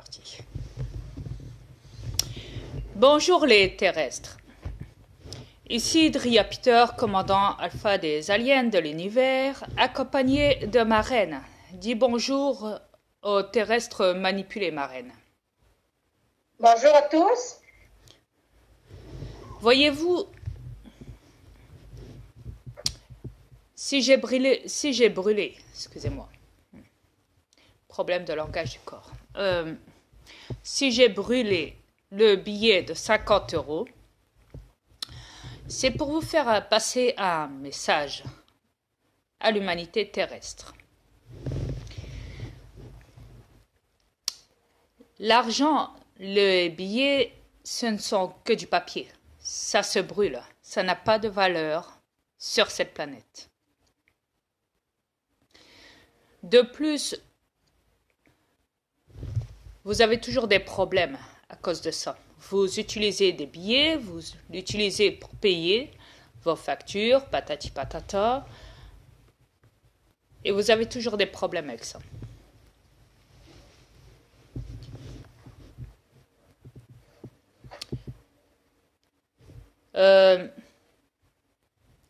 parti. Bonjour les terrestres. Ici Dria Peter, commandant alpha des aliens de l'univers, accompagné de ma reine. Dis bonjour aux terrestres manipulés, ma reine. Bonjour à tous. Voyez-vous, si j'ai brûlé, excusez-moi, problème de langage du corps, si j'ai brûlé le billet de 50 €, c'est pour vous faire passer un message à l'humanité terrestre. L'argent, les billets, ce ne sont que du papier. Ça se brûle. Ça n'a pas de valeur sur cette planète. De plus, vous avez toujours des problèmes à cause de ça. Vous utilisez des billets, vous l'utilisez pour payer vos factures, patati patata, et vous avez toujours des problèmes avec ça.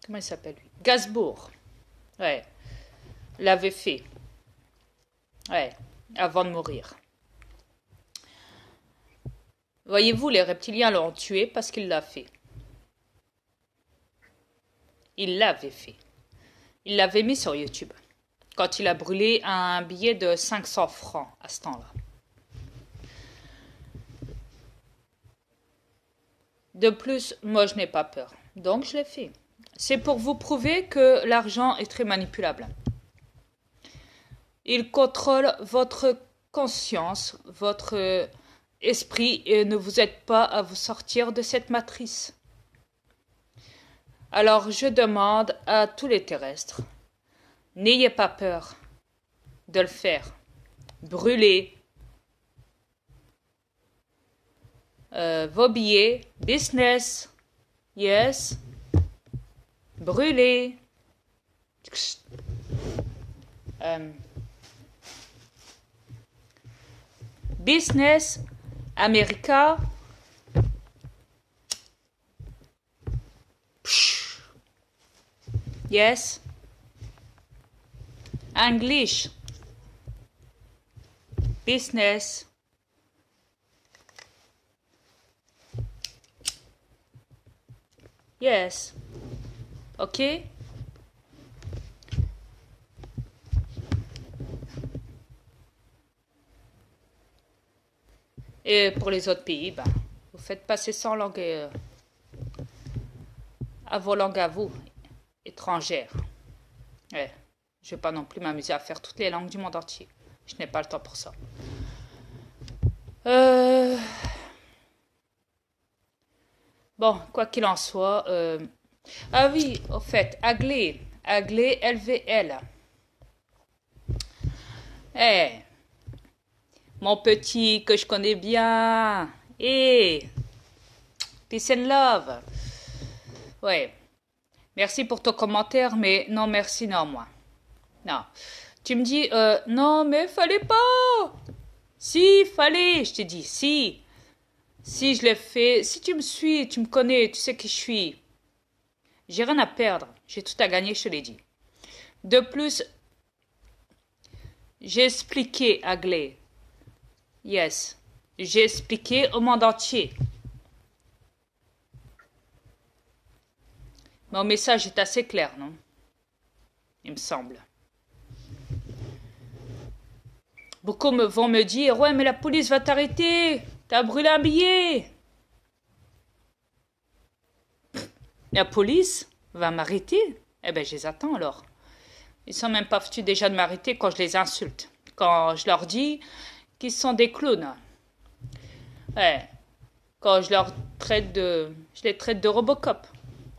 Comment il s'appelle lui? Gainsbourg. Ouais. L'avait fait. Ouais. Avant de mourir. Voyez-vous, les reptiliens l'ont tué parce qu'il l'a fait. Il l'avait fait. Il l'avait mis sur YouTube. Quand il a brûlé un billet de 500 francs à ce temps-là. De plus, moi je n'ai pas peur. Donc je l'ai fait. C'est pour vous prouver que l'argent est très manipulable. Il contrôle votre conscience, votre esprit et ne vous aide pas à vous sortir de cette matrice. Alors je demande à tous les terrestres, n'ayez pas peur de le faire. Brûlez vos billets, business, yes, brûlez. Business, America, yes, English, business, yes, ok. Et pour les autres pays, ben, vous faites passer sans langue à vos langues à vous, étrangères. Ouais, je ne vais pas non plus m'amuser à faire toutes les langues du monde entier. Je n'ai pas le temps pour ça. Bon, quoi qu'il en soit. Ah oui, au fait, Aglé, LVL. Eh, mon petit que je connais bien. Peace and love. Ouais. Merci pour ton commentaire, mais non merci, non, moi. Non. Tu me dis, non, mais fallait pas. Si, fallait, je t'ai dit, si. Si je l'ai fait, si tu me suis, tu me connais, tu sais qui je suis. J'ai rien à perdre, j'ai tout à gagner, je te l'ai dit. De plus, j'ai expliqué à Glé. Yes. J'ai expliqué au monde entier. Mon message est assez clair, non? Il me semble. Beaucoup vont me dire, ouais, mais la police va t'arrêter. T'as brûlé un billet. La police va m'arrêter? Eh ben, je les attends alors. Ils sont même pas foutus déjà de m'arrêter quand je les insulte. Quand je leur dis qu'ils sont des clowns. Ouais. Quand je les traite de Robocop.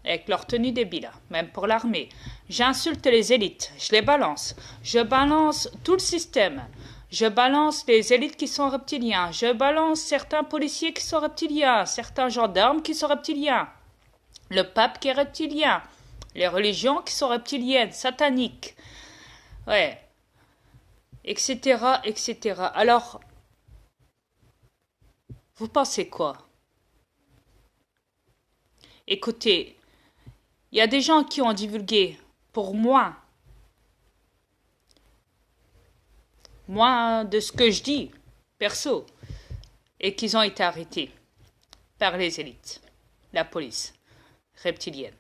Avec leur tenue débile. Même pour l'armée. J'insulte les élites. Je les balance. Je balance tout le système. Je balance les élites qui sont reptiliens. Je balance certains policiers qui sont reptiliens. Certains gendarmes qui sont reptiliens. Le pape qui est reptilien. Les religions qui sont reptiliennes, sataniques. Ouais. Etc., etc. Alors, Vous pensez quoi? Écoutez, il y a des gens qui ont divulgué pour moi de ce que je dis, perso, et qu'ils ont été arrêtés par les élites, la police reptilienne.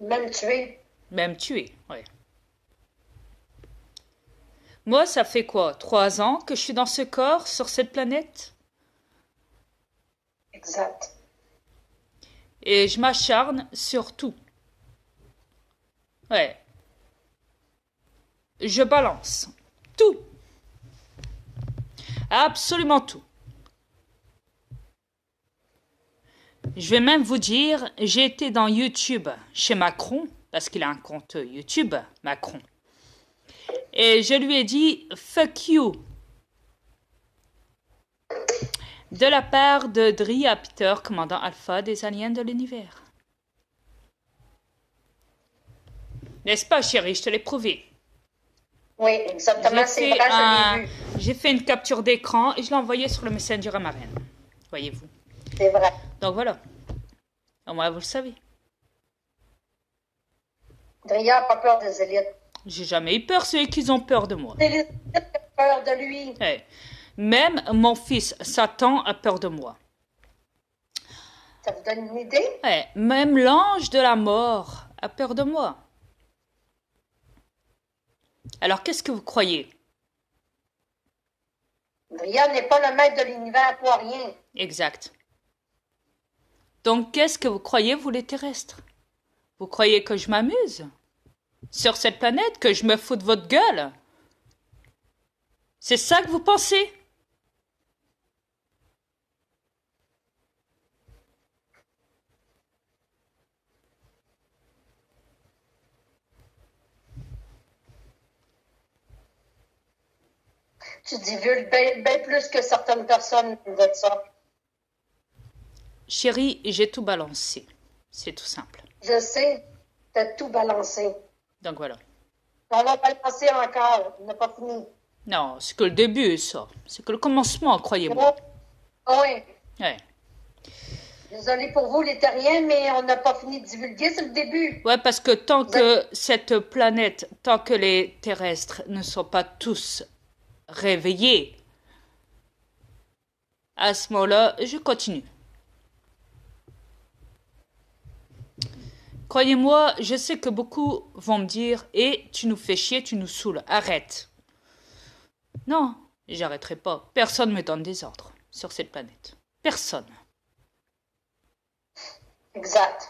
Même tué. Même tués, ouais. Moi, ça fait quoi? 3 ans que je suis dans ce corps, sur cette planète? Exact. Et je m'acharne sur tout. Ouais. Je balance. Tout. Absolument tout. Je vais même vous dire, j'ai été dans YouTube chez Macron, parce qu'il a un compte YouTube, Macron. Et je lui ai dit « fuck you » de la part de Dria Peter, commandant alpha des aliens de l'univers. N'est-ce pas, chérie? Je te l'ai prouvé. Oui, exactement, c'est vrai, je l'ai vu. J'ai fait une capture d'écran et je l'ai envoyé sur le Messenger à Marine. Voyez-vous. C'est vrai. Donc voilà. Au moins, vous le savez. Dria n'a pas peur des élites. J'ai jamais eu peur, c'est eux qui ont peur de moi. Les élites ont peur de lui. Ouais. Même mon fils Satan a peur de moi. Ça vous donne une idée? Ouais. Même l'ange de la mort a peur de moi. Alors, qu'est-ce que vous croyez? Dria n'est pas le maître de l'univers pour rien. Exact. Donc, qu'est-ce que vous croyez, vous les terrestres? Vous croyez que je m'amuse sur cette planète, que je me fous de votre gueule? C'est ça que vous pensez? Tu divulgues bien plus que certaines personnes de ça. Chérie, j'ai tout balancé. C'est tout simple. Je sais, tu as tout balancé. Donc voilà. On va balancer encore, on n'a pas fini. Non, c'est que le début, ça. C'est que le commencement, croyez-moi. Oui. Ouais. Désolée pour vous, les terriens, mais on n'a pas fini de divulguer, c'est le début. Ouais, parce que tant que cette planète, tant que les terrestres ne sont pas tous réveillés, à ce moment-là, je continue. Croyez-moi, je sais que beaucoup vont me dire « Eh, tu nous fais chier, tu nous saoules, arrête !» Non, j'arrêterai pas. Personne ne me donne des ordres sur cette planète. Personne. Exact.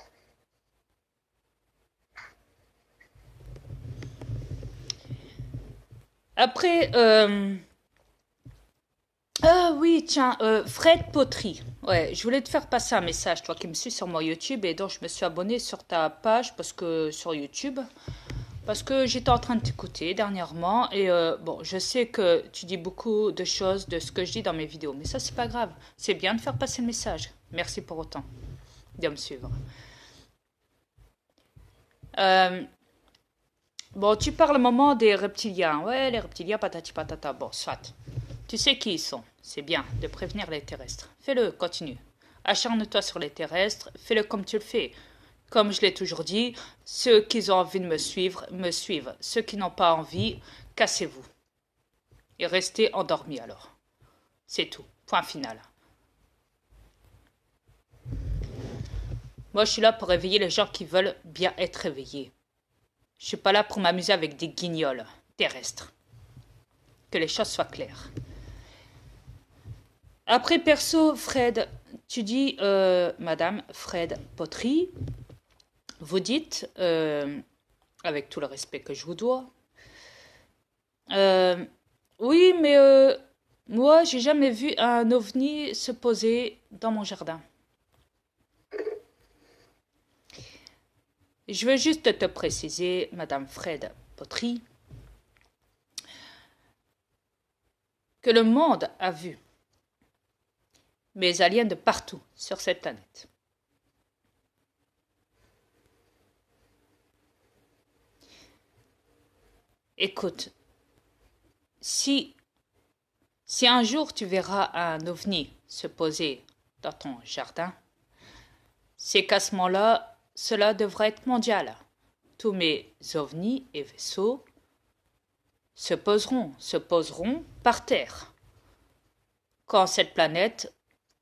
Après, ah oui, tiens, Fred Poterie. Ouais, je voulais te faire passer un message, toi qui me suis sur mon YouTube et dont je me suis abonné sur ta page sur YouTube, parce que j'étais en train de t'écouter dernièrement et bon, je sais que tu dis beaucoup de choses de ce que je dis dans mes vidéos, mais ça c'est pas grave. C'est bien de faire passer le message. Merci pour autant de me suivre. Bon, tu parles au moment des reptiliens. Ouais, les reptiliens, patati patata. Bon, soit. Tu sais qui ils sont. C'est bien de prévenir les terrestres. Fais-le, continue. Acharne-toi sur les terrestres. Fais-le comme tu le fais. Comme je l'ai toujours dit, ceux qui ont envie de me suivre, me suivent. Ceux qui n'ont pas envie, cassez-vous. Et restez endormis alors. C'est tout. Point final. Moi, je suis là pour réveiller les gens qui veulent bien être réveillés. Je suis pas là pour m'amuser avec des guignols terrestres. Que les choses soient claires. Après, perso, Fred, tu dis, Madame Fred Poterie, vous dites, avec tout le respect que je vous dois, oui, mais moi, j'ai jamais vu un ovni se poser dans mon jardin. Je veux juste te préciser, Madame Fred Poterie, que le monde a vu mes aliens de partout sur cette planète. Écoute, si Si un jour tu verras un ovni se poser dans ton jardin, c'est qu'à ce moment-là, cela devrait être mondial. Tous mes ovnis et vaisseaux se poseront par terre. Quand cette planète,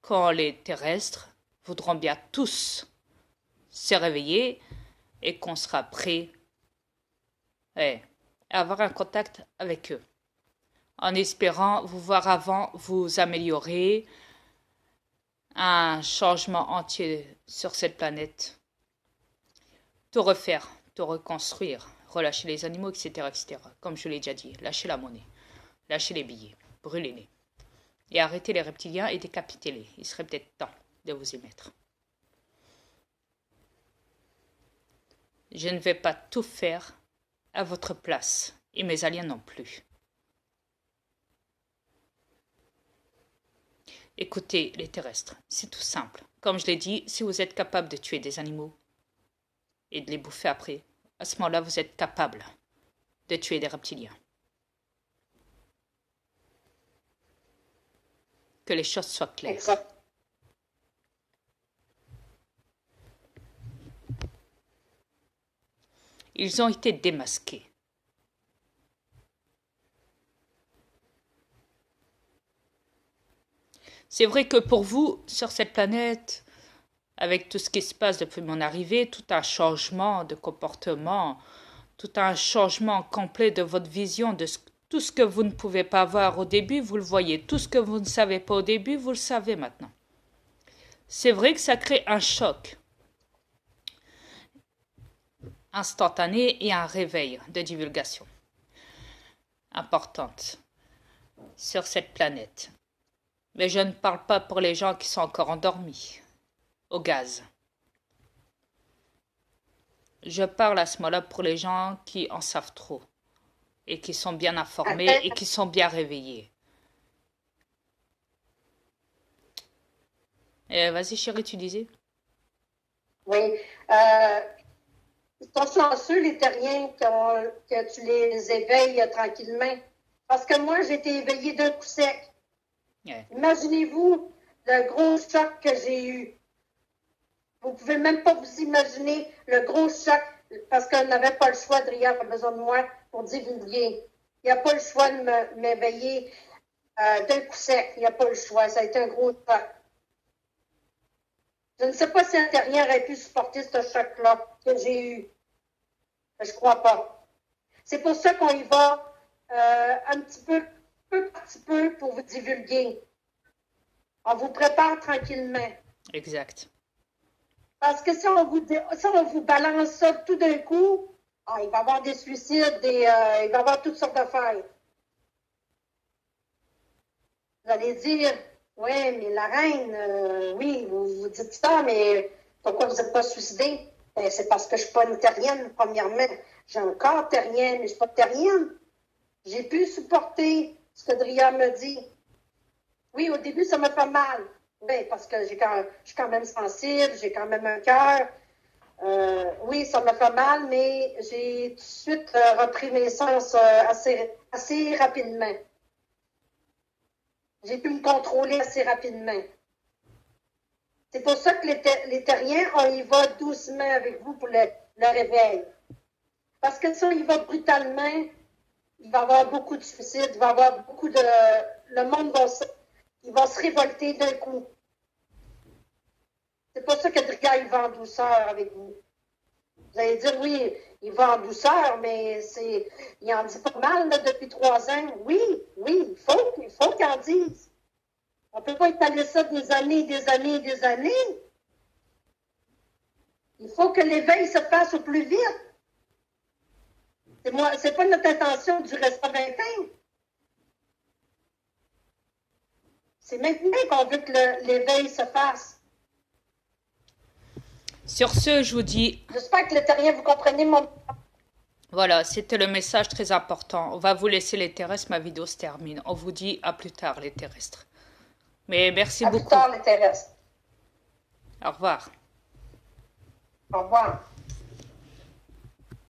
quand les terrestres voudront bien tous se réveiller et qu'on sera prêt à avoir un contact avec eux, en espérant vous voir avant vous améliorer, un changement entier sur cette planète, tout refaire, tout reconstruire, relâcher les animaux, etc., etc. Comme je l'ai déjà dit, lâcher la monnaie, lâcher les billets, brûlez-les, et arrêter les reptiliens et décapitez-les. Il serait peut-être temps de vous y mettre. Je ne vais pas tout faire à votre place, et mes aliens non plus. Écoutez les terrestres, c'est tout simple. Comme je l'ai dit, si vous êtes capable de tuer des animaux et de les bouffer après, à ce moment-là, vous êtes capable de tuer des reptiliens. Que les choses soient claires. Exact. Ils ont été démasqués. C'est vrai que pour vous, sur cette planète, avec tout ce qui se passe depuis mon arrivée, tout un changement de comportement, tout un changement complet de votre vision, tout ce que vous ne pouvez pas voir au début, vous le voyez. Tout ce que vous ne savez pas au début, vous le savez maintenant. C'est vrai que ça crée un choc instantané et un réveil de divulgation importante sur cette planète. Mais je ne parle pas pour les gens qui sont encore endormis au gaz. Je parle à ce moment-là pour les gens qui en savent trop et qui sont bien informés et qui sont bien réveillés. Vas-y chérie, tu disais? Oui. Ils sont chanceux, les terriens, que tu les éveilles tranquillement. Parce que moi, j'ai été éveillée d'un coup sec. Ouais. Imaginez-vous le gros choc que j'ai eu. Vous pouvez même pas vous imaginer le gros choc, parce qu'on n'avait pas le choix, Dria a besoin de moi pour divulguer. Il n'y a pas le choix de m'éveiller d'un coup sec. Il n'y a pas le choix. Ça a été un gros choc. Je ne sais pas si un terrien aurait pu supporter ce choc-là que j'ai eu. Je crois pas. C'est pour ça qu'on y va un petit peu par petit peu pour vous divulguer. On vous prépare tranquillement. Exact. Parce que si on vous balance ça tout d'un coup, il va y avoir des suicides, il va y avoir toutes sortes d'affaires. Vous allez dire, oui, mais la reine, oui, vous dites ça, mais pourquoi vous n'êtes pas suicidé? Ben, c'est parce que je ne suis pas une terrienne, premièrement. J'ai un corps terrien, mais je ne suis pas terrienne. J'ai pu supporter ce que Dria me dit. Oui, au début, ça m'a fait mal. Oui, parce que je suis quand même sensible, j'ai quand même un cœur. Oui, ça m'a fait mal, mais j'ai tout de suite repris mes sens assez rapidement. J'ai pu me contrôler assez rapidement. C'est pour ça que les terriens, on y va doucement avec vous pour le réveil. Parce que si on y va brutalement, il va y avoir beaucoup de suicides, il va y avoir beaucoup de... Le monde va se révolter d'un coup. C'est pour ça que Dria, il va en douceur avec vous. Vous allez dire, oui, il va en douceur, mais il en dit pas mal là, depuis 3 ans. Oui, il faut qu'il en dise. On ne peut pas étaler ça des années, des années, des années. Il faut que l'éveil se fasse au plus vite. C'est pas notre intention du reste 20 ans. C'est maintenant qu'on veut que l'éveil se fasse. Sur ce, je vous dis... J'espère que les terriens, vous comprenez mon... Voilà, c'était le message très important. On va vous laisser les terrestres, ma vidéo se termine. On vous dit à plus tard les terrestres. Mais merci beaucoup. À plus tard les terrestres. Au revoir. Au revoir.